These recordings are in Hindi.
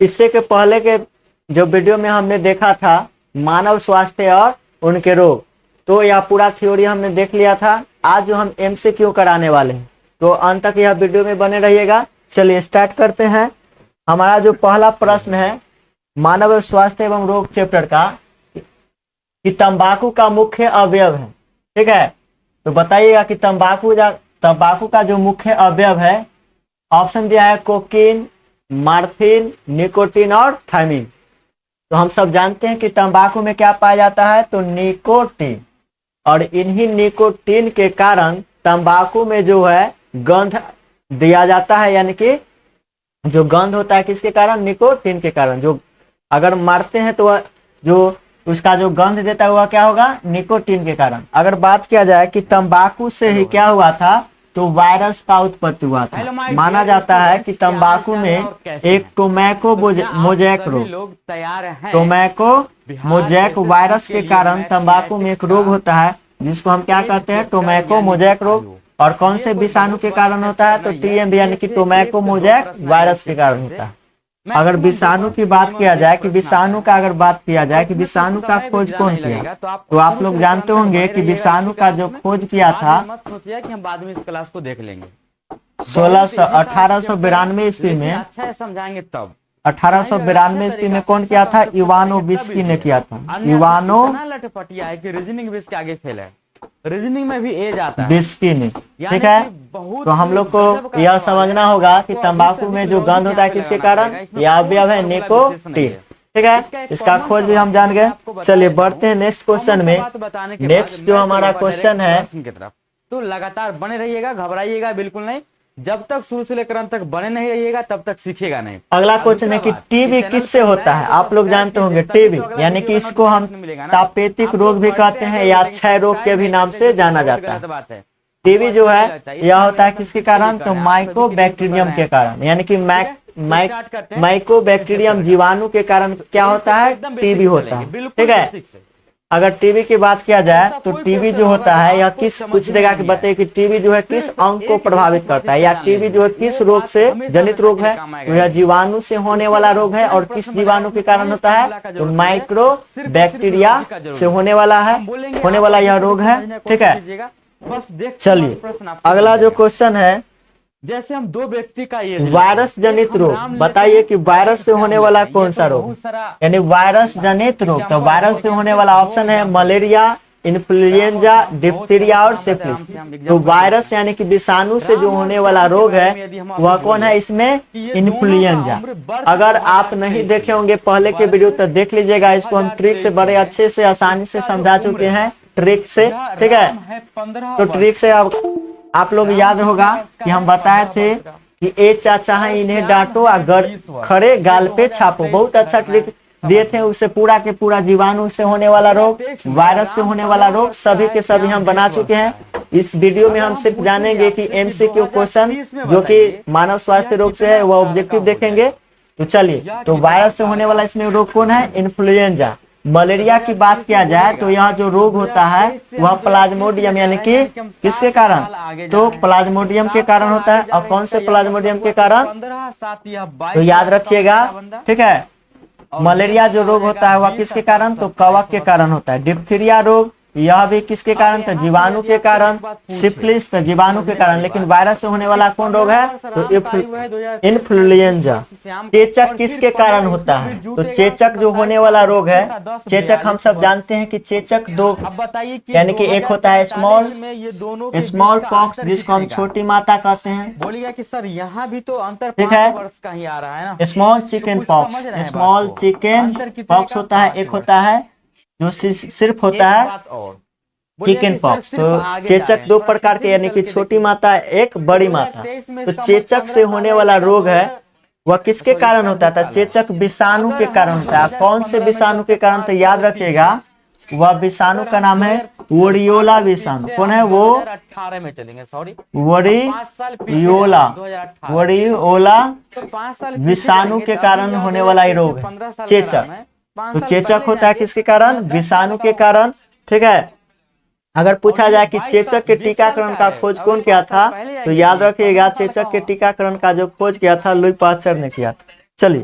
इससे के पहले के जो वीडियो में हमने देखा था मानव स्वास्थ्य और उनके रोग, तो यह पूरा थ्योरी हमने देख लिया था। आज जो हम MCQ कराने वाले हैं, तो अंत तक यह वीडियो में बने रहिएगा। चलिए स्टार्ट करते हैं। हमारा जो पहला प्रश्न है मानव स्वास्थ्य एवं रोग चैप्टर का, कि तंबाकू का मुख्य अवयव है। ठीक है, तो बताइएगा कि तंबाकू का जो मुख्य अवयव है, ऑप्शन दिया है कोकीन, मार्फिन, निकोटीन और थायमिन। तो हम सब जानते हैं कि तंबाकू में क्या पाया जाता है, तो निकोटीन, और इन्हीं निकोटीन के कारण तंबाकू में जो है गंध दिया जाता है, यानी कि जो गंध होता है किसके कारण, निकोटीन के कारण। जो अगर मारते हैं तो जो उसका जो गंध देता है वह क्या होगा, निकोटीन के कारण। अगर बात किया जाए कि तंबाकू से ही क्या हुआ था, तो वायरस का उत्पत्ति हुआ था। माना जाता है कि तंबाकू में एक टोबैको मोजैक वायरस के कारण तंबाकू में एक रोग होता है, जिसको हम क्या कहते हैं, टोबैको मोजैक रोग। और कौन से विषाणु के कारण होता है, तो TB यानी कि टोबैको मोजैक वायरस के कारण होता है। अगर विषाणु की बात किया जाए कि विषाणु का विषाणु का खोज कौन किया, तो आप लोग जानते होंगे कि विषाणु का जो खोज किया था, मत सोचिए कि हम बाद में इस क्लास को देख लेंगे। 1892 ईस्वी में, अच्छा है समझाएंगे तब। 1892 ईस्वी में कौन किया था, इवानोविस्की ने किया था। लटपटिया है कि रीजनिंग बेस के आगे फेल है, रीजनिंग में भी ए जाता है, विस्की ने। ठीक है, तो हम लोग को यह समझना होगा कि तंबाकू में जो गंध होता है किसके कारण, यह अवयव है निकोटीन। ठीक है, इसका खोज भी हम जान गए। चलिए बढ़ते हैं नेक्स्ट क्वेश्चन में। नेक्स्ट जो हमारा क्वेश्चन है, तो लगातार बने रहिएगा, घबराइएगा बिल्कुल नहीं। जब तक शुरू से लेकर अंत तक बने नहीं रहिएगा तब तक सीखेगा नहीं। अगला क्वेश्चन है कि टीबी किससे होता है। आप लोग जानते होंगे टीबी यानी कि इसको हम तापेतिक रोग भी कहते हैं या क्षय रोग के भी नाम से जाना जाता है। टीबी जो है यह होता है किसके कारण, तो माइकोबैक्टीरियम के कारण, यानी कि माइकोबैक्टीरियम जीवाणु के कारण क्या होता है, टीबी होता है। ठीक है, अगर टीबी की बात किया जाए तो टीबी जो होता है यह किस, कुछ जगह की बताइए कि टीबी जो है किस अंग को प्रभावित करता है, या टीबी जो है किस रोग से जनित रोग है, तो यह जीवाणु से होने वाला रोग है। और किस जीवाणु के कारण होता है, तो माइक्रो बैक्टीरिया से होने वाला यह रोग है। ठीक है, चलिए अगला जो क्वेश्चन है, जैसे हम दो व्यक्ति का ये वायरस जनित रोग, बताइए कि वायरस से होने वाला कौन सा रोग, यानी वायरस जनित रोग। तो वायरस से होने वाला ऑप्शन है मलेरिया, इन्फ्लुएंजा, डिप्थीरिया और सिफिलिस। तो वायरस यानी कि विषाणु से जो होने वाला रोग है वह कौन है, इसमें इन्फ्लुएंजा। अगर आप नहीं देखे होंगे पहले के वीडियो तो देख लीजिएगा, इसको हम ट्रिक से बड़े अच्छे से आसानी से समझा चुके हैं, ट्रिक से। ठीक है, तो ट्रिक से आप लोग याद होगा कि हम बताए थे कि ए चाचा है इन्हें डांटो और खड़े गाल पे छापो। बहुत अच्छा ट्रिक दिए थे, उससे पूरा के पूरा जीवाणु से होने वाला रोग, वायरस से होने वाला रोग सभी के सभी हम बना चुके हैं। इस वीडियो में हम सिर्फ जानेंगे कि MCQ क्वेश्चन जो कि मानव स्वास्थ्य रोग से है वह ऑब्जेक्टिव देखेंगे। तो चलिए, तो वायरस से होने वाला इसमें रोग कौन है, इन्फ्लुएंजा। मलेरिया की बात किया जाए तो यह जो रोग होता है वह प्लाज्मोडियम यानी कि किसके कारण, तो प्लाज्मोडियम के कारण होता है। और कौन से प्लाज्मोडियम के कारण, तो याद रखिएगा। ठीक है, मलेरिया जो रोग होता है वह किसके कारण, तो कवक के कारण होता है। डिप्थीरिया रोग यह भी किसके कारण, तो जीवाणु के कारण। सिफिलिस तो जीवाणु के कारण। लेकिन वायरस से होने वाला कौन रोग है, तो इन्फ्लुएंजा। चेचक किसके कारण होता है, तो चेचक जो होने वाला रोग है, चेचक हम सब जानते हैं कि चेचक दो, यानी कि एक होता है स्मॉल पॉक्स जिसको हम छोटी माता कहते हैं। बोलिएगा कि सर यहाँ भी तो अंतर ठीक है, वर्ष का ही आ रहा है ना। स्मॉल चिकन पॉक्स होता है, एक होता है जो सिर्फ होता है चिकन पॉक्स। तो चेचक दो प्रकार के, यानी कि छोटी माता एक बड़ी माता। तो चेचक से होने वाला रोग है वह किसके कारण होता था, चेचक विषाणु के कारण होता है। कौन से विषाणु के कारण, तो याद रखिएगा वह विषाणु का नाम है वोरियोला विषाणु। कौन है वो, 18 में चलेंगे, सॉरी वोरियोला विषाणु के कारण होने वाला ये रोग है चेचक। तो चेचक होता है किसके कारण, विषाणु के कारण। ठीक है, अगर पूछा जाए कि चेचक के टीकाकरण का खोज कौन किया था, तो याद रखिएगा चेचक के टीकाकरण का जो खोज किया था लुई पास्चर ने किया था। चलिए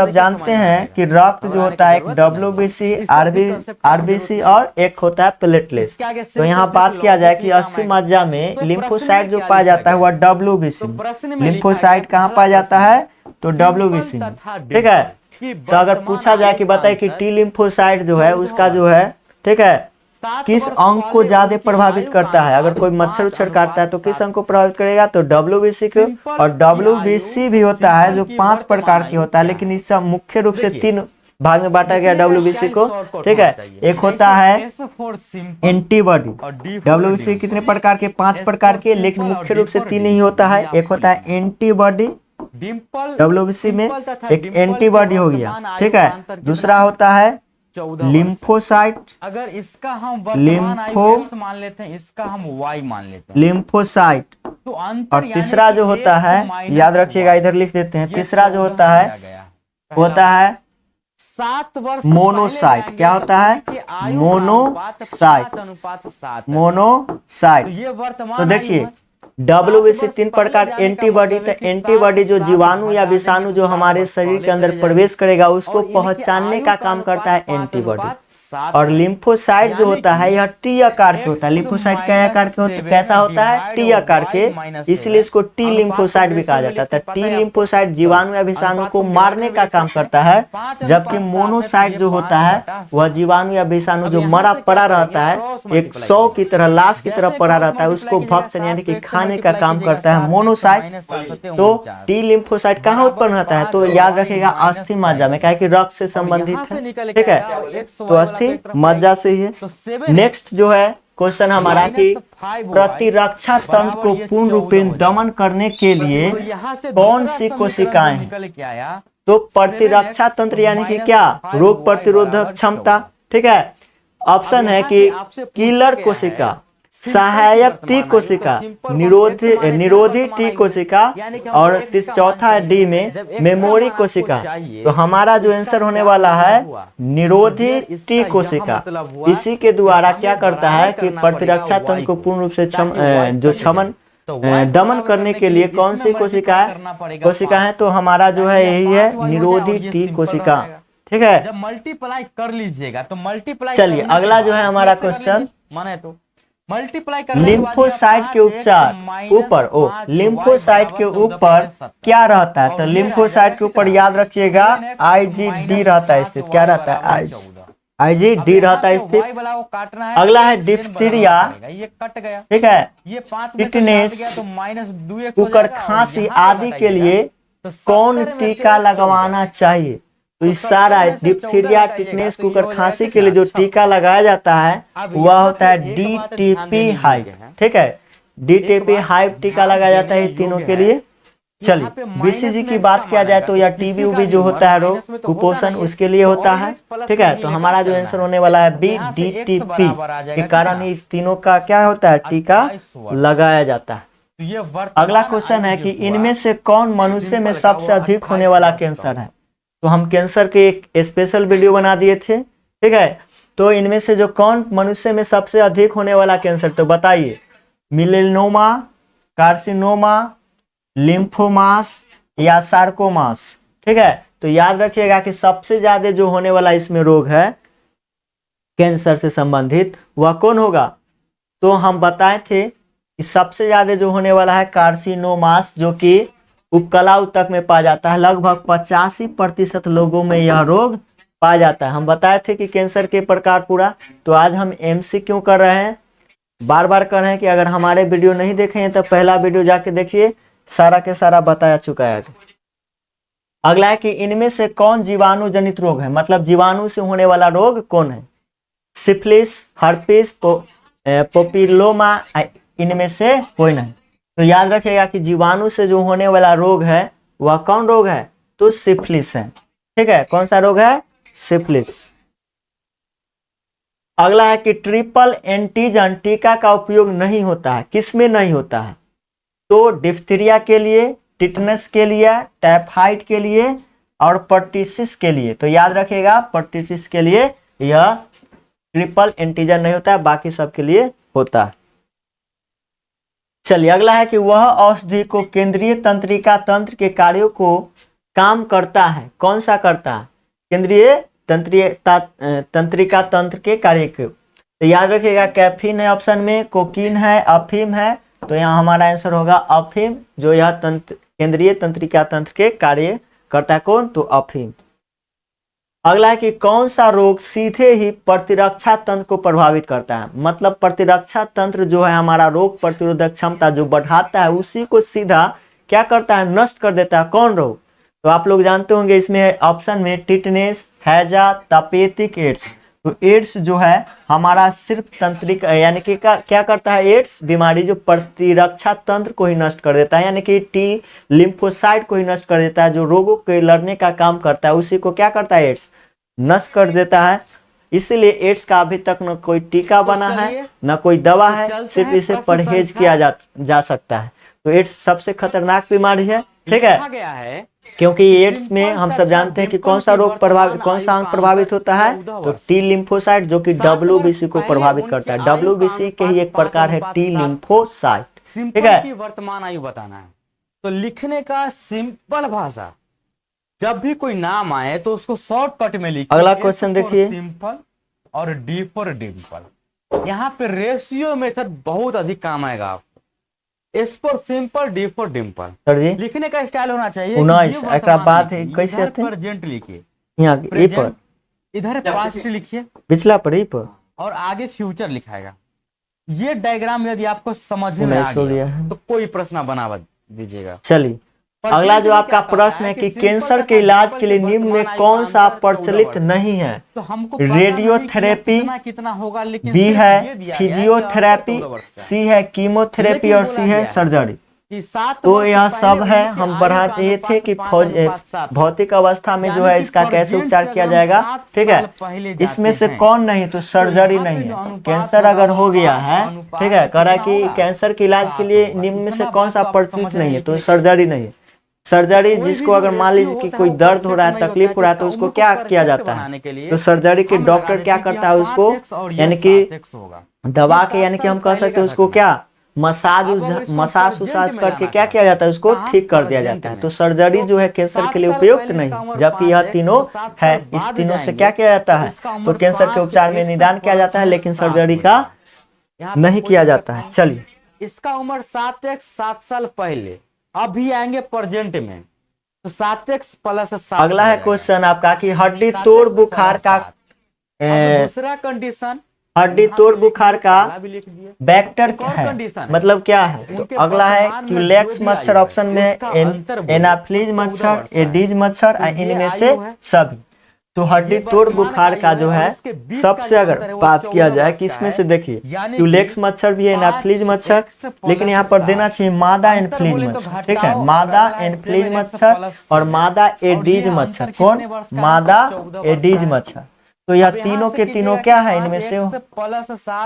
सब जानते हैं कि रक्त जो होता है एक WBC, RBC और एक होता है प्लेटलेट। तो यहाँ बात किया जाए कि अस्थि मज्जा में लिम्फोसाइट जो पाया जाता है वह WBC में, लिम्फोसाइट कहाँ पाया जाता है तो WBC में, ठीक है। तो अगर पूछा जाए कि बताए कि टी लिम्फोसाइट जो है उसका जो है, ठीक है, किस अंग को ज्यादा प्रभावित करता है, अगर कोई मच्छर उच्छर काटता है तो किस अंग को प्रभावित करेगा तो WBC को। और WBC भी होता है जो 5 प्रकार की होता है, लेकिन इससे मुख्य रूप से 3 भाग में बांटा गया WBC को, ठीक है। एक होता है एंटीबॉडी, WBC कितने प्रकार के 5 प्रकार के, लेकिन मुख्य रूप से 3 ही होता है। एक होता है एंटीबॉडी WBC में, एक एंटीबॉडी हो गया, ठीक है। दूसरा होता है लिम्फोसाइट, अगर इसका हम वर्तमान मान लेते हैं, इसका हम Y मान लेते हैं। लिम्फोसाइट तो अंतर और तीसरा जो होता है, याद रखिएगा, इधर लिख देते हैं, तीसरा जो होता है होता है 7 वर्ष मोनोसाइट। क्या होता है? मोनोसाइट। मोनोसाइट। ये वर्तमान तो देखिए WBC 3 प्रकार एंटीबॉडी, तो एंटीबॉडी जो जीवाणु या विषाणु जो हमारे शरीर के अंदर प्रवेश करेगा उसको पहचानने का काम करता है एंटीबॉडी। और लिम्फोसाइट जो होता है यह टी आकार के होता है। लिम्फोसाइट क्या आकार के होता है? कैसा होता है? टी आकार के, इसलिए इसको टी लिम्फोसाइट भी कहा जाता है। तो टी लिम्फोसाइट जीवाणु या विषाणु को मारने का काम करता है, जबकि मोनोसाइट जो होता है वह जीवाणु या विषाणु जो मरा पड़ा रहता है, एक 100 की तरह, लाश की तरह पड़ा रहता है, उसको भक्षण यानी कि खाने का काम करता है मोनोसाइट। तो टी लिम्फोसाइट कहाँ उत्पन्न होता है? तो याद रखिएगा अस्थि मज्जा में, क्या कि रक्त से संबंधित है, ठीक है, तो अस्थि मज्जा से ही है। नेक्स्ट जो है क्वेश्चन हमारा कि प्रतिरक्षा तंत्र को पूर्ण रूपेण दमन करने के लिए कौन सी कोशिकाएं हैं? तो प्रतिरक्षा तंत्र यानी कि क्या? रोग प्रतिरोधक क्षमता, ठीक है। ऑप्शन है कि किलर कोशिका, सहायक टी कोशिका, निरोधी टी कोशिका, और चौथा है डी में मेमोरी कोशिका। तो हमारा जो आंसर होने वाला है निरोधी टी कोशिका। इसी के द्वारा क्या करता है कि प्रतिरक्षा तंत्र को पूर्ण रूप से दमन करने के लिए कौन सी कोशिका है? तो हमारा जो है यही है निरोधी टी कोशिका, ठीक है। जब मल्टीप्लाई कर लीजिएगा तो मल्टीप्लाई, चलिए अगला जो है हमारा क्वेश्चन, माने तो मल्टीप्लाई लिम्फोसाइट के उपचार ऊपर, लिम्फोसाइट के ऊपर क्या रहता है? तो लिम्फोसाइट के ऊपर याद रखिएगा IgD रहता है स्थित। क्या रहता है? IgD रहता है स्थित। अगला है डिप्थीरिया, ये कट गया, ठीक है, ये 5 टिटनेस, तो -2 कुकर खांसी आदि के लिए कौन टीका लगवाना चाहिए? तो इस सारा डिप्थीरिया, टिटनेस, कुकर खांसी के लिए जो टीका लगाया जाता है वह होता है DTP हाइप, ठीक है, DTP हाइप टीका लगाया जाता है तीनों के लिए। चलिए BCG की बात किया जाए तो यह TB जो होता है रोग कुपोषण, उसके लिए होता है, ठीक है। तो हमारा जो आंसर होने वाला है B DTP के कारण ये तीनों का क्या होता है? टीका लगाया जाता है। अगला क्वेश्चन है कि इनमें से कौन मनुष्य में सबसे अधिक होने वाला कैंसर है? तो हम कैंसर के एक स्पेशल वीडियो बना दिए थे, ठीक है। तो इनमें से जो कौन मनुष्य में सबसे अधिक होने वाला कैंसर, तो बताइए, मिलेनोमा, कार्सिनोमा, लिम्फोमास या सार्कोमास, ठीक है। तो याद रखिएगा कि सबसे ज्यादा जो होने वाला इसमें रोग है कैंसर से संबंधित वह कौन होगा? तो हम बताए थे कि सबसे ज्यादा जो होने वाला है कार्सिनोमास, जो कि उपकला ऊतक में पाया जाता है। लगभग 85% लोगों में यह रोग पाया जाता है। हम बताए थे कि कैंसर के प्रकार पूरा। तो आज हम MCQ कर रहे हैं, बार बार कर रहे हैं कि अगर हमारे वीडियो नहीं देखे हैं तो पहला वीडियो जाके देखिए, सारा के सारा बताया चुका है। अगला है कि इनमें से कौन जीवाणु जनित रोग है? मतलब जीवाणु से होने वाला रोग कौन है? सिफिलिस, हर्पिस, पोपिलोमा, इनमें से कोई नहीं। तो याद रखिएगा कि जीवाणु से जो होने वाला रोग है वह कौन रोग है? तो सिफिलिस है, ठीक है। कौन सा रोग है? सिफिलिस। अगला है कि ट्रिपल एंटीजन टीका का उपयोग नहीं होता है। किसमें नहीं होता है? तो डिप्थीरिया के लिए, टिटनेस के लिए, टाइफाइड के लिए और पर्टिसिस के लिए। तो याद रखिएगा पर्टिसिस के लिए यह ट्रिपल एंटीजन नहीं होता है, बाकी सब के लिए होता है। चलिए अगला है कि वह औषधि को केंद्रीय तंत्रिका तंत्र के कार्यों को काम करता है। कौन सा करता है? केंद्रीय तंत्रिका तंत्र के कार्य को। तो याद रखिएगा कैफीन है ऑप्शन में, कोकीन है, अफीम है। तो यहाँ हमारा आंसर होगा अफीम, जो यह केंद्रीय तंत्रिका तंत्र के कार्य करता है। कौन? तो अफीम। अगला है कि कौन सा रोग सीधे ही प्रतिरक्षा तंत्र को प्रभावित करता है? मतलब प्रतिरक्षा तंत्र जो है हमारा रोग प्रतिरोधक क्षमता जो बढ़ाता है उसी को सीधा क्या करता है? नष्ट कर देता है। कौन रोग? तो आप लोग जानते होंगे इसमें ऑप्शन में टिटनेस, हैजा, तपेदिक एड्स। तो एड्स जो है हमारा सिर्फ तंत्रिक यानी कि क्या करता है? एड्स बीमारी जो प्रतिरक्षा तंत्र को ही नष्ट कर देता है, यानी कि टी लिम्फोसाइट को ही नष्ट कर देता है, जो रोगों के लड़ने का काम करता है उसी को क्या करता है? एड्स नष्ट कर देता है। इसीलिए एड्स का अभी तक न कोई टीका बना है न कोई दवा है, सिर्फ इसे परहेज किया जा सकता है। तो एड्स सबसे खतरनाक बीमारी है, ठीक है। कहा गया है क्योंकि एड्स में हम सब जानते हैं कि कौन सा रोग प्रभावित, कौन सा अंग प्रभावित होता है, तो टी लिम्फोसाइट, जो कि WBC को प्रभावित करता है। WBC के ही एक प्रकार है टी लिम्फोसाइट, ठीक सिंपल है। की वर्तमान आयु बताना है। तो लिखने का सिंपल भाषा, जब भी कोई नाम आए तो उसको शॉर्टकट में लिखिए। अगला क्वेश्चन देखिए, सिंपल और डी फॉर डिम्पल। यहाँ पे रेशियो मेथड बहुत अधिक काम आएगा आपको। S for simple, D for dimple. Sir जी लिखने का स्टाइल होना चाहिए 19 एकरा बात है कैसे आते हैं, प्रेजेंट लिखिए, यहाँ ए पर, इधर पास्ट लिखिए पिछला पर ई पर, और आगे फ्यूचर लिखाएगा। ये डायग्राम यदि आपको समझ में आ 19 गया है। तो कोई प्रश्न बना दीजिएगा। चलिए अगला जो आपका प्रश्न है कि कैंसर के इलाज के लिए निम्न में कौन सा प्रचलित नहीं है, तो हमको रेडियोथेरेपी, कितना होगा, लेकिन बी सिर्फ है ये दिया गया है कि फिजियोथेरेपी, 14 वर्ष का। सी है कीमोथेरेपी और सी है सर्जरी। कि 7 तो वर्ष यह पहले सब है, 19 से हम आयु बढ़ाते का ये थे कि अनुपात 5:7 भौतिक अवस्था में जो यानी है कि इसका कैसे परजेंट उपचार से किया अगर हम जाएगा, 7 ठीक है। साल पहले जाते इसमें से हैं, कौन नहीं, तो सर्जरी यहाँ पे नहीं जो है। अनुपात कैंसर होगा, अगर हो गया वह है, अनुपात ठीक है, कह रहा है कितना कि होगा? कैंसर के इलाज के लिए 7 निम्न में से होगा। कौन सा इतना बात तो प्रचलित समझ नहीं रहे है, तो हैं। सर्जरी नहीं है। सर्जरी कोई जिसको भी अगर जो मान रेशियो लीजिए कि होता कोई है वो दर्द हो रहा है, परफेक्ट नहीं तकलीफ होता हो रहा है, है, तो जिसका उसको उम्र क्या को किया परफेक्ट जाता बनाने के है, लिए तो सर्जरी के हम लगा डॉक्टर देते क्या हैं कि करता है, यहाँ उसको 5x और ये यानी कि 7x होगा। दबा ये के, यानी 7 कि हम साल कह पहले सकते हैं का उसको घटना। क्या मसाज अब अगर इसको मसाज present उसाज में करके लाना क्या किया जाता है, उसको कहाँ? ठीक कर दिया Present जाता है। में। तो सर्जरी जो है कैंसर के लिए 7 साल उपयुक्त पहले नहीं इसका है, उम्र जबकि यह 5 है, तीनों तो 7 है। साल इस बाद तीनों से जाएंगे, क्या किया जाता तो है, इसका तो उम्र कैंसर के 5 उपचार में एक निदान किया जाता है, लेकिन 7 सर्जरी हो का जाएगा। यहाँ पे नहीं कोई किया दिक्कत जाता है। नहीं। चलिए इसका उम्र 7x 7 साल पहले, अभी आएंगे प्रेजेंट में, तो 7x प्लस 7 अगला है क्वेश्चन आपका कि हड्डी तोड़ बुखार का दूसरा कंडीशन, हड्डी तोड़ बुखार का भी लिख दिए। वेक्टर एक और है, कंडीशन है। मतलब क्या है, तो उनके अगला है वर्तमान में क्यूलेक्स जो भी मच्छर, आयु है, ऑप्शन में उसका अंतर बोलो, एनाफ्लीज तो 14 मच्छर, वर्ष का है। एडीज मच्छर, तो ये इनमें आयु से है। सभी। तो हड्डी तोड़ बुखार का जो है सबसे अगर बात किया जाए कि इसमें से देखिए, क्यूलेक्स मच्छर भी है, एनाफ्लीज मच्छर, लेकिन यहाँ पर देना चाहिए मादा एनफ्लीज मच्छर, ठीक है। मादा एनफ्लीज मच्छर और मादा एडीज मच्छर। कौन? मादा एडीज मच्छर। तो यह तीनों के तीनों क्या है, इनमें से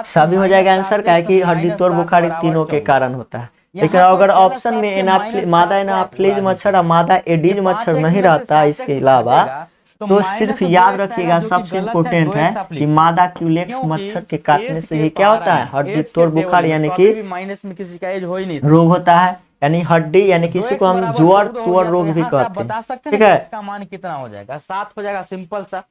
सभी हो जाएगा आंसर, क्या है कि हड्डी तोड़ बुखार तीनों के कारण होता है। लेकिन अगर ऑप्शन में मादा एनाफ्लीज मच्छर और मादा एडीज मच्छर नहीं रहता इसके अलावा, तो सिर्फ याद रखिएगा, सबसे इम्पोर्टेंट है कि मादा क्यूलेक्स मच्छर के काटने से ही क्या होता है, हड्डी तोड़ बुखार यानी कि माइनस में किसी का एज हो ही नहीं, रोग होता है। यानी हड्डी, यानी किसी को हम जोड़ तोड़ रोग भी कहते हैं, ठीक है। इसका मान कितना हो जाएगा, 7 हो जाएगा, सिंपल सा।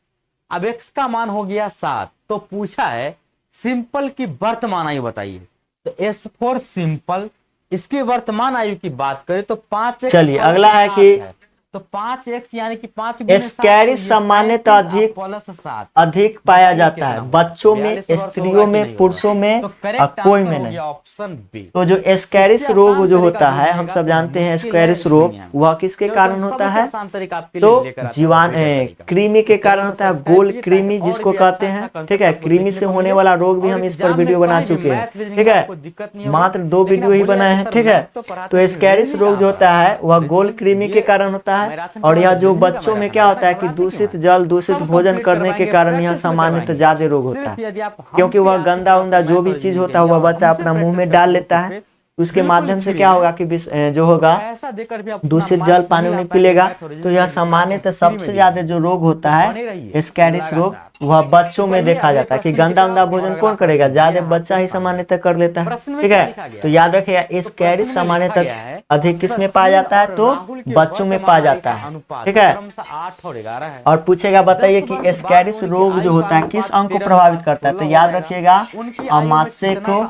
अब x का मान हो गया 7, तो पूछा है सिंपल की वर्तमान आयु बताइए। तो S फॉर सिंपल, इसकी वर्तमान आयु की बात करें तो 5x। चलिए अगला है कि तो 5x यानी कि 5 एस्कैरिस सामान्यतः अधिक प्लस 7 अधिक पाया जाता है बच्चों में, स्त्रियों में, पुरुषों में, और कोई में नहीं। Option B. तो जो एस्कैरिस रोग जो होता है, हम सब जानते हैं एस्कैरिस रोग वह किसके कारण होता है, तो कृमि के कारण होता है। गोल कृमि जिसको कहते हैं, ठीक है। कृमि से होने वाला रोग भी हम इस पर वीडियो बना चुके हैं, ठीक है। मात्र 2 वीडियो ही बनाए हैं, ठीक है। तो एस्कैरिस रोग जो होता है वह गोल कृमि के कारण होता है। और यह जो बच्चों में क्या होता है कि दूषित जल, दूषित भोजन करने के कारण यह सामान्यतः ज्यादा रोग होता है, क्योंकि वह गंदा उंदा जो भी चीज होता है वह बच्चा अपना मुंह में डाल लेता है। उसके माध्यम से क्या होगा कि जो होगा दूषित जल पानी नहीं पिलेगा। तो यह सामान्यतः सबसे ज्यादा जो रोग होता है एस्कैरिस रोग, वह बच्चों में देखा जाता है कि गंदा उंदा भोजन कौन करेगा, ज्यादा बच्चा ही सामान्यतः कर लेता है, ठीक है। तो याद रखिएगा एस्कैरिस सामान्यतः अधिक किस में पाया जाता है, तो बच्चों में पाया जाता है, ठीक है। और पूछेगा बताइए कि एस्कैरिस रोग जो होता है किस अंग को प्रभावित करता है, तो याद रखिएगा अमाशय को,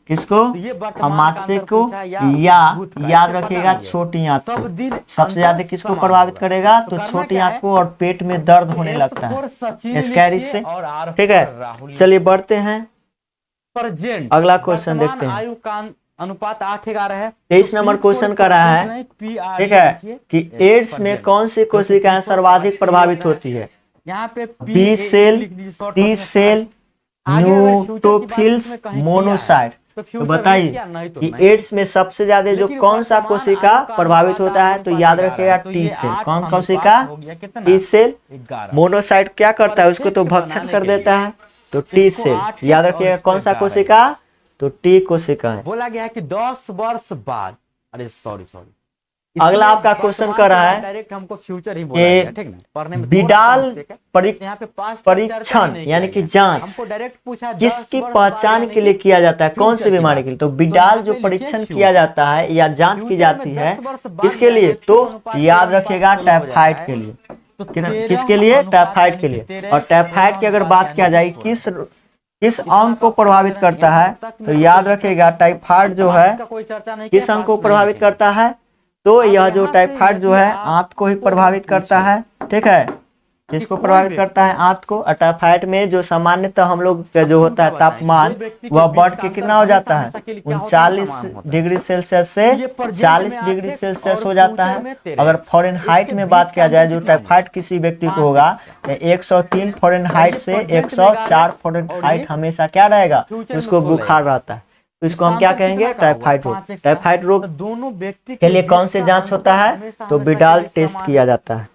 किसको, अमाशय को, या याद रखिएगा छोटी आंत को। सबसे ज्यादा किसको प्रभावित करेगा, तो छोटी आंत को, और पेट में दर्द होने लगता है एस्कैरिस से, ठीक है। चलिए बढ़ते हैं, अगला क्वेश्चन देखते हैं। आयु का अनुपात 8:11 है। 23 नंबर क्वेश्चन कर रहा है, ठीक है, कि एड्स में कौन सी कोशिकाएं सर्वाधिक प्रभावित होती है। यहाँ पे B cell, T cell, neutrophils, monocyte. तो बताइए कि एड्स में सबसे ज्यादा जो कौन सा कोशिका प्रभावित होता है, तो याद रखिएगा टी सेल। कौन कोशिका, टी सेल। मोनोसाइट क्या करता है, उसको तो भक्षण कर देता है, तो टी सेल। याद रखिएगा कौन सा कोशिका, तो टी कोशिका है। बोला गया है कि 10 वर्ष बाद अरे सॉरी अगला आपका क्वेश्चन कर रहा है डायरेक्ट हमको फ्यूचर ही बोला गया, ठीक ना, पढ़ने में विडाल यहाँ पे पास्ट का चर्चा परीक्षण नहीं यानी किया कि गया। जांच हमको डायरेक्ट पूछा 10 किसकी वर्ष पहचान बाद के लिए किया जाता है, कौन सी फ्यूचर की बीमारी बात। के लिए? तो तो विडाल यहाँ जो पे परीक्षण लिखिए किया जाता है या जांच की फ्यूचर जाती में है 10 वर्ष बाद किसके लिए? जाएगा, तो अनुपात याद अनुपात रखिएगा शुरू हो जाता टाइफाइड है। के लिए। तो किसके लिए? टाइफाइड के लिए। और टाइफाइड की अगर बात किया जाए किस अंग को प्रभावित करता है, तो याद रखिएगा टाइफाइड जो है कोई चर्चा नहीं किस अंग को प्रभावित करता है? तो यह जो टाइफाइड जो है आंत को ही प्रभावित करता है, ठीक है। किसको प्रभावित करता है? आंत को। और टाइफाइड में जो सामान्यतः हम लोग का जो होता है तापमान वह बढ़ के कितना हो जाता है? 39 डिग्री सेल्सियस से 40 डिग्री सेल्सियस हो जाता है। अगर फॉरेनहाइट में बात किया जाए जो टाइफाइड किसी व्यक्ति को होगा 103 फॉरेनहाइट से 104 फॉरेनहाइट हमेशा क्या रहेगा? उसको बुखार रहता है। तो इसको हम क्या कहेंगे? टाइफाइड रोग। टाइफाइड रोग दोनों व्यक्ति के लिए कौन से जांच होता है? तो विडाल टेस्ट किया जाता है।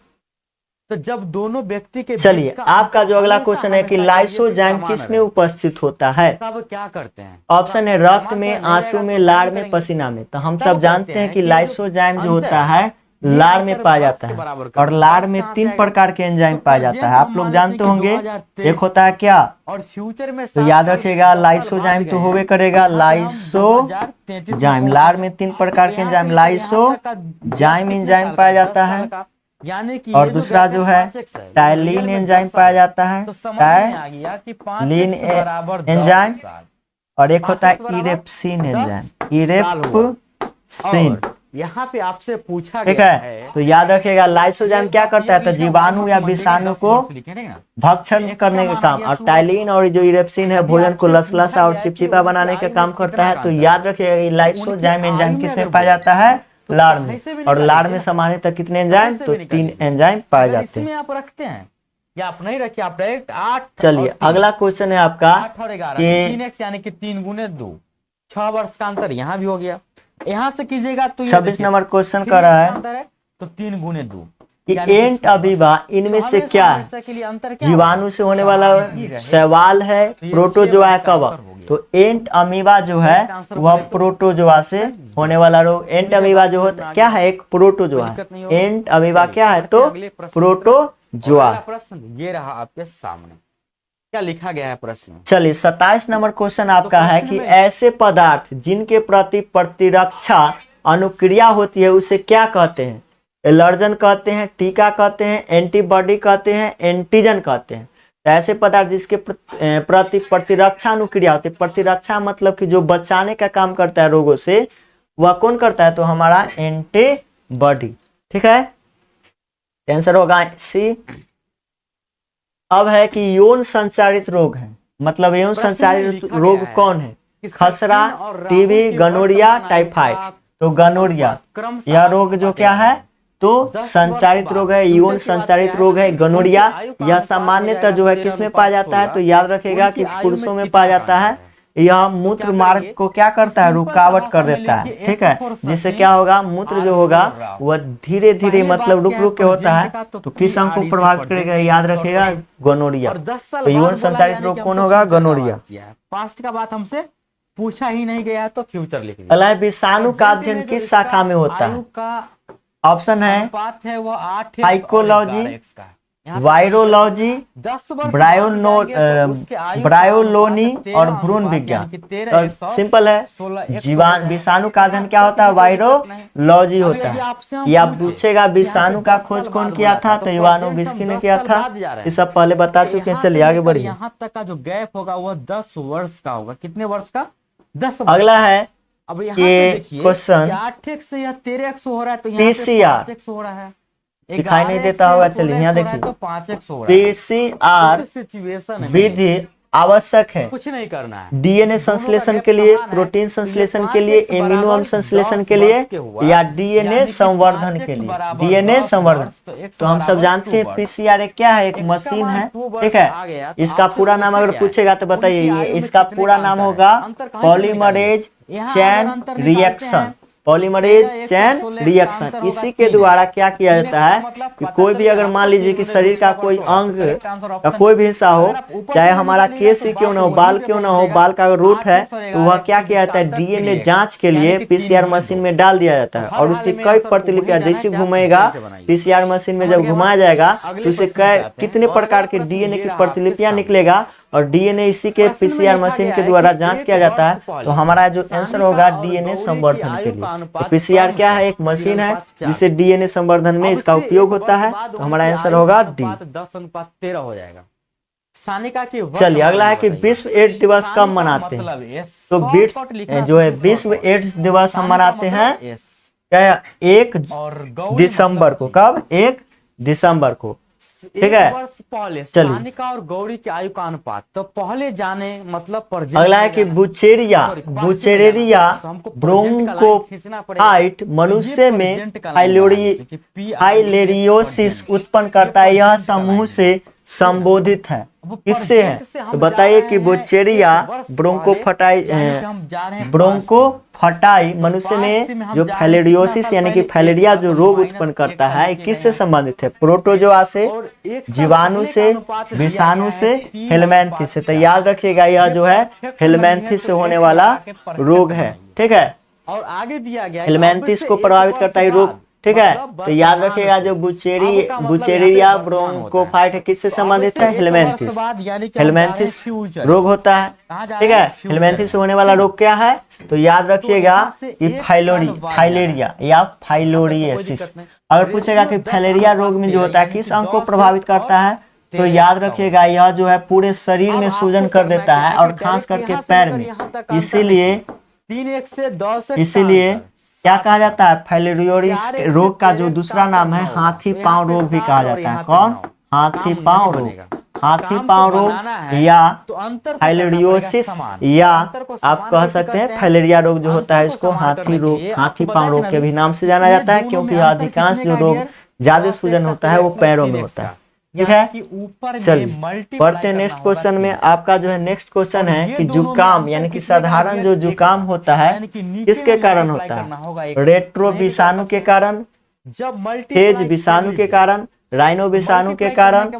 तो जब दोनों व्यक्ति के चलिए आपका जो अगला क्वेश्चन है कि लाइसोजाइम किस में उपस्थित होता है? तब क्या करते हैं? ऑप्शन है रक्त में, आंसू में, लाड़ में, पसीना में। तो हम सब जानते हैं कि लाइसोजाइम जो होता है लाड़ में पाया जाता है। और लाड़ में 3 प्रकार के एंजाइम पाया जाता है, आप लोग जानते होंगे। एक होता है क्या? और फ्यूचर में तो याद रखिएगा लाइसोजाइम तो होवे करेगा लाइसोजाइम। लाड़ में 3 प्रकार के एंजाइम लाइसोजाइम एंजाइम पाया जाता है। यानी कि और दूसरा जो है टाइलिन एंजाइम पाया जाता है, टाइलिन एंजाइम। और एक होता है इरेप्सिन एंजाइम, इरेप्सिन। यहाँ पे आपसे पूछा ठीक गया है। तो याद रखिएगा लाइसोजाइम क्या करता है? तो जीवाणु या विषाणु को भक्षण करने का काम। और टाइलिन और जो इरेप्सिन है भोजन को लसलसा और चिपचिपा बनाने का काम करता है। तो याद रखिएगा लाइसोजाइम एंजाइम किसमें पाया जाता है? लाड़ में। और लाड़ में सामान्यतः कितने एंजाइम? तो 3 एंजाइम पाए जाते हैं। इसमें आप रखते हैं या आप नहीं रखिए, आप डायरेक्ट 8। चलिए अगला क्वेश्चन है आपका 8 और 11 3x यानी कि 3 गुने 2, 6 वर्ष का अंतर यहाँ भी हो गया। यहाँ से कीजिएगा तो 26 नंबर क्वेश्चन कर रहा है तो 3 गुने 2 कि एंट अमीबा इनमें से क्या है? जीवाणु से होने वाला सवाल है, प्रोटोजोआ है, कवक। तो एंट अमीबा जो है वह प्रोटोजोआ से होने वाला रोग। एंट अमीबा जो होता क्या है? एक प्रोटोजोआ है। एंट अमीबा क्या है? तो प्रोटोजोआ। प्रश्न ये रहा आपके सामने, क्या लिखा गया है प्रश्न? चलिए 27 नंबर क्वेश्चन आपका है कि ऐसे पदार्थ जिनके प्रति प्रतिरक्षा अनुक्रिया होती है उसे क्या कहते हैं? एलर्जन कहते हैं, टीका कहते हैं, एंटीबॉडी कहते हैं, एंटीजन कहते हैं। तो ऐसे पदार्थ जिसके प्रति प्रतिरक्षा अनुक्रिया होती है, प्रतिरक्षा मतलब कि जो बचाने का काम करता है रोगों से, वह कौन करता है? तो हमारा एंटीबॉडी। ठीक है, आंसर होगा सी। अब है कि यौन संचारित रोग है, मतलब यौन संचारित रोग कौन है? खसरा, टीबी, गनोरिया, टाइफाइड। तो गनोरिया यह रोग जो क्या है? तो संचारित रोग है, यौन संचारित रोग है गनोरिया। यह सामान्यतः जो है किसमें पाया जाता है? तो याद रखिएगा कि पुरुषों में पाया जाता है। यह मूत्र मार्ग को क्या करता है? रुकावट कर देता है। ठीक है, जिससे क्या होगा? मूत्र जो होगा वह धीरे धीरे मतलब रुक रुक के होता है। तो किस अंग को प्रभावित करेगा? याद रखिएगा गनोरिया। तो यौन संचारित रोग कौन होगा? गनोरिया। पास्ट का बात हमसे पूछा ही नहीं गया तो फ्यूचर लिख दिया। विषाणु का अध्ययन किस शाखा में होता है? ऑप्शन है वो 8 साइकोलॉजी, वायरोलॉजी, ब्रायोलोनी और भ्रूण विज्ञान। तो सिंपल है, जीवाणु विषाणु का अध्ययन क्या होता है? वायरोलॉजी होता है। ये आप पूछेगा विषाणु का खोज कौन किया था? तो इवानोविस्की ने किया था। ये सब पहले बता चुके हैं। चलिए आगे बढ़िए। यहाँ तक का जो गैप होगा वह 10 वर्ष का होगा। कितने वर्ष का? 10। अगला है अब यहाँ पे देखिए क्वेश्चन 8x या 13x हो रहा है, तो यहाँ पे 5x हो रहा है। दिखाई नहीं देता होगा, चलिए यहाँ देखिए। तो 5x हो रहा है। पीसीआर सिचुएशन विधि आवश्यक है कुछ नहीं करना है। डीएनए संश्लेषण के लिए, प्रोटीन संश्लेषण के लिए, एमिनो अम्ल संश्लेषण के लिए या डीएनए संवर्धन के लिए। डीएनए संवर्धन तो हम सब जानते हैं पीसीआर क्या है? एक मशीन है। ठीक है, इसका पूरा नाम अगर पूछेगा तो बताइए। इसका पूरा नाम होगा polymerase chain reaction. Polymerase chain reaction. इसी के द्वारा क्या किया जाता है कि कोई भी अगर मान लीजिए कि शरीर का कोई अंग का कोई भी हिस्सा हो, चाहे हमारा केस ही क्यों ना हो, बाल क्यों ना हो, बाल का रूट है, तो वह क्या किया जाता है डीएनए जांच के लिए पीसीआर मशीन में डाल दिया जाता है और उसकी कई प्रतिलिपियां जैसे घूमेगा पीसीआर मशीन में जब घुमाया जाएगा तो उसे कितने प्रकार के डीएनए की प्रतिलिपियां निकलेगा और डीएनए इसी के पीसीआर मशीन के द्वारा जांच किया जाता है। तो हमारा जो आंसर होगा डीएनए संवर्धन के लिए। तो पीसीआर क्या है, एक मशीन है जिसे डीएनए संवर्धन में इसका उपयोग होता है। तो हमारा आंसर होगा डी। 10:13 हो जाएगा। सानिका की चलिए अगला है कि विश्व एड्स दिवस कब मनाते हैं। तो जो है विश्व एड्स दिवस हम मनाते हैं क्या 1 दिसंबर को। कब? 1 दिसंबर को। ठीक है, पहले चलिए सानिका और गौरी की आयु का अनुपात तो पहले जाने मतलब अगला है कि बुचेरिया ब्रोंकोफाइट मनुष्य में फाइलेरियोसिस उत्पन्न करता है। यह समूह से संबोधित है, किससे है? तो बताइए कि बुचेरिया ब्रोंकोफाइट मनुष्य में जो फाइलेरियोसिस यानी कि फाइलेरिया जो रोग उत्पन्न करता है किससे संबंधित है? प्रोटोजोआ से, जीवाणु से, विषाणु से, हेलमेंथिस से। तो याद रखिएगा यह जो है हेलमेंथिस से होने वाला रोग है। ठीक है, और आगे दिया गया हेलमेंथिस को प्रभावित करता है रोग। ठीक है, तो याद रखिएगा जो बुचेरिया ब्रोंकोफाइट है किससे संबंधित है? हेलमेंथिस रोग होता है। ठीक है, हेलमेंथिस होने वाला रोग क्या है? तो याद रखिएगा कि फाइलेरिया या फाइलोरियसिस। अगर पूछेगा कि फाइलेरिया रोग में जो होता है किस अंग को प्रभावित करता है, तो याद रखिएगा यह जो है पूरे शरीर में सूजन कर देता है और खास करके पैर में। इसीलिए क्या कहा जाता है? फाइलेरियोसिस रोग का जो दूसरा नाम है हाथी पांव रोग भी कहा जाता है। कौन? हाथी पांव रोग। हाथी पांव रोग या फाइलेरियोसिस या आप कह सकते हैं फाइलेरिया रोग जो होता है इसको हाथी पांव रोग के भी नाम से जाना जाता है, क्योंकि अधिकांश जो रोग ज्यादा सूजन होता है वो पैरों में होता है। ठीक है, चलिए पढ़ते हैं नेक्स्ट क्वेश्चन में। आपका जो है नेक्स्ट क्वेश्चन है कि जुकाम यानी कि साधारण जो जुकाम होता है किसके कारण होता है? रेट्रो विषाणु के कारण, तेज विषाणु के कारण, राइनो विषाणु के कारण,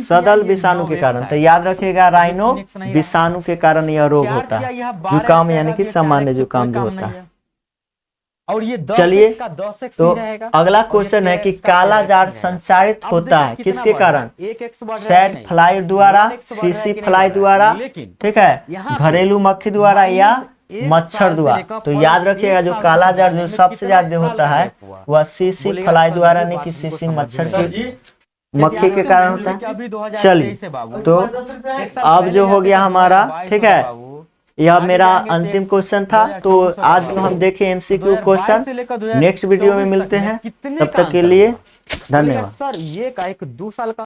सदल विषाणु के कारण। तो याद रखिएगा राइनो विषाणु के कारण यह रोग होता है जुकाम यानी कि सामान्य जुकाम जो होता है। और ये चलिए तो अगला क्वेश्चन है कि काला जार संचारित होता है किसके कारण? सैड फ्लाई द्वारा, सीसी फ्लाई द्वारा, ठीक है, घरेलू मक्खी द्वारा या मच्छर द्वारा। तो याद रखिएगा जो काला जार जो सबसे ज्यादा होता है वह सीसी फ्लाई द्वारा नहीं कि सीसी मच्छर की मक्खी के कारण होता है। चलिए तो अब जो हो गया हमारा, ठीक है, यह मेरा अंतिम क्वेश्चन था। तो आज जो हम देखें एमसीक्यू क्वेश्चन, नेक्स्ट वीडियो में मिलते हैं। तब तक के लिए धन्यवाद। सर ये का एक 2 साल का